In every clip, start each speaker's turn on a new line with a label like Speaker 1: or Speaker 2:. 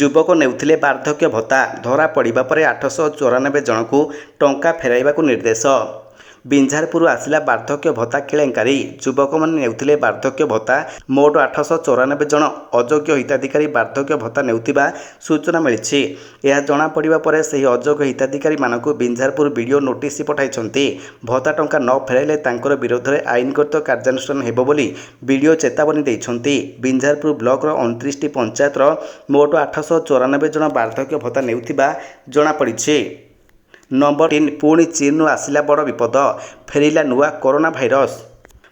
Speaker 1: ଯୁବକ ନେଉଥିଲେ ବାର୍ଦ୍ଧକ୍ୟ ଭତ୍ତା, ଧରା ପଡ଼ିବା ପରେ 894 ଜଣଙ୍କୁ ଟଙ୍କା ଫେରାଇବାକୁ ନିର୍ଦ୍ଦେଶ। ବିଞ୍ଝାରପୁର ଆସିଲା ବାର୍ଦ୍ଧକ୍ୟ ଭତ୍ତା କେଳେଙ୍କାରୀ। ଯୁବକମାନେ ନେଉଥିଲେ ବାର୍ଦ୍ଧକ୍ୟ ଭତ୍ତା। ମୋଟ 894 ଜଣ ଅଯୋଗ୍ୟ ହିତାଧିକାରୀ ବାର୍ଦ୍ଧକ୍ୟ ଭତ୍ତା ନେଉଥିବା ସୂଚନା ମିଳିଛି। ଏହା ଜଣାପଡ଼ିବା ପରେ ସେହି ଅଯୋଗ୍ୟ ହିତାଧିକାରୀମାନଙ୍କୁ ବିଞ୍ଝାରପୁର ବିଡ଼ିଓ ନୋଟିସ୍ ପଠାଇଛନ୍ତି। ଭତ୍ତା ଟଙ୍କା ନ ଫେରାଇଲେ ତାଙ୍କର ବିରୋଧରେ ଆଇନଗତ କାର୍ଯ୍ୟାନୁଷ୍ଠାନ ହେବ ବୋଲି ବିଡ଼ିଓ ଚେତାବନୀ ଦେଇଛନ୍ତି। ବିଞ୍ଝାରପୁର ବ୍ଲକର 29ଟି ପଞ୍ଚାୟତର ମୋଟ 894 ଜଣ ବାର୍ଦ୍ଧକ୍ୟ ଭତ୍ତା ନେଉଥିବା ଜଣାପଡ଼ିଛି। ନମ୍ବର 3 ପୁଣି ଚୀନରୁ ଆସିଲା ବଡ଼ ବିପଦ, ଫେରିଲା ନୂଆ କରୋନା ଭାଇରସ।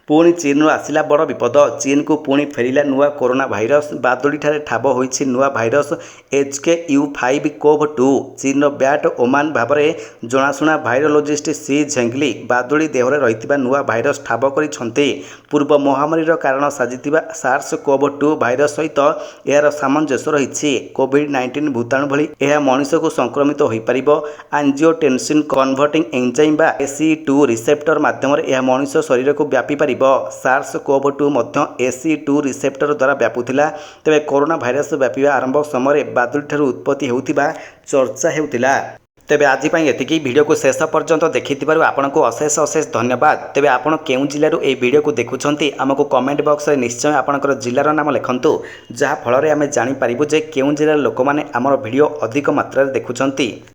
Speaker 1: ପୁଣି ଚୀନରୁ ଆସିଲା ବଡ଼ ବିପଦ, ଚୀନକୁ ପୁଣି ଫେରିଲା ନୂଆ କରୋନା ଭାଇରସ। ବାଦୁଡ଼ିଠାରେ ଠାବ ହୋଇଛି ନୂଆ ଭାଇରସ HKU5-CoV-2। ଚୀନର ବ୍ୟାଟ୍ ଓମାନ ଭାବରେ ଜଣାଶୁଣା ଭାଇରୋଲୋଜିଷ୍ଟ ସି ଝେଙ୍ଗଲି ବାଦୁଡ଼ି ଦେହରେ ରହିଥିବା ନୂଆ ଭାଇରସ ଠାବ କରିଛନ୍ତି। ପୂର୍ବ ମହାମାରୀର କାରଣ ସାଜିଥିବା SARS-CoV-2 ଭାଇରସ ସହିତ ଏହାର ସାମଞ୍ଜସ୍ୟ ରହିଛି। କୋଭିଡ୍-19 ଭୂତାଣୁ ଭଳି ଏହା ମଣିଷକୁ ସଂକ୍ରମିତ ହୋଇପାରିବ। ଆଞ୍ଜିଓଟେନସିନ୍ କନଭର୍ଟିଂ ଏଞ୍ଜାଇମ୍ ବା ACE2 ରିସେପ୍ଟର ମାଧ୍ୟମରେ ଏହା ମଣିଷ ଶରୀରକୁ ବ୍ୟାପିପାରିବ। SARS-CoV-2 ମଧ୍ୟ ACE2 ରିସେପ୍ଟର ଦ୍ୱାରା ବ୍ୟାପୁଥିଲା। ତେବେ କରୋନା ଭାଇରସ ବ୍ୟାପିବା ଆରମ୍ଭ ସମୟରେ ବାଦୁଡ଼ିଠାରୁ ଉତ୍ପତ୍ତି ହେଉଥିବା ଚର୍ଚ୍ଚା ହେଉଥିଲା। ତେବେ ଆଜି ପାଇଁ ଏତିକି। ଭିଡ଼ିଓକୁ ଶେଷ ପର୍ଯ୍ୟନ୍ତ ଦେଖିଥିବାରୁ ଆପଣଙ୍କୁ ଅଶେଷ ଧନ୍ୟବାଦ। ତେବେ ଆପଣ କେଉଁ ଜିଲ୍ଲାରୁ ଏହି ଭିଡ଼ିଓକୁ ଦେଖୁଛନ୍ତି ଆମକୁ କମେଣ୍ଟ ବକ୍ସରେ ନିଶ୍ଚୟ ଆପଣଙ୍କର ଜିଲ୍ଲାର ନାମ ଲେଖନ୍ତୁ, ଯାହା ଫଳରେ ଆମେ ଜାଣିପାରିବୁ ଯେ କେଉଁ ଜିଲ୍ଲାର ଲୋକମାନେ ଆମର ଭିଡ଼ିଓ ଅଧିକ ମାତ୍ରାରେ ଦେଖୁଛନ୍ତି।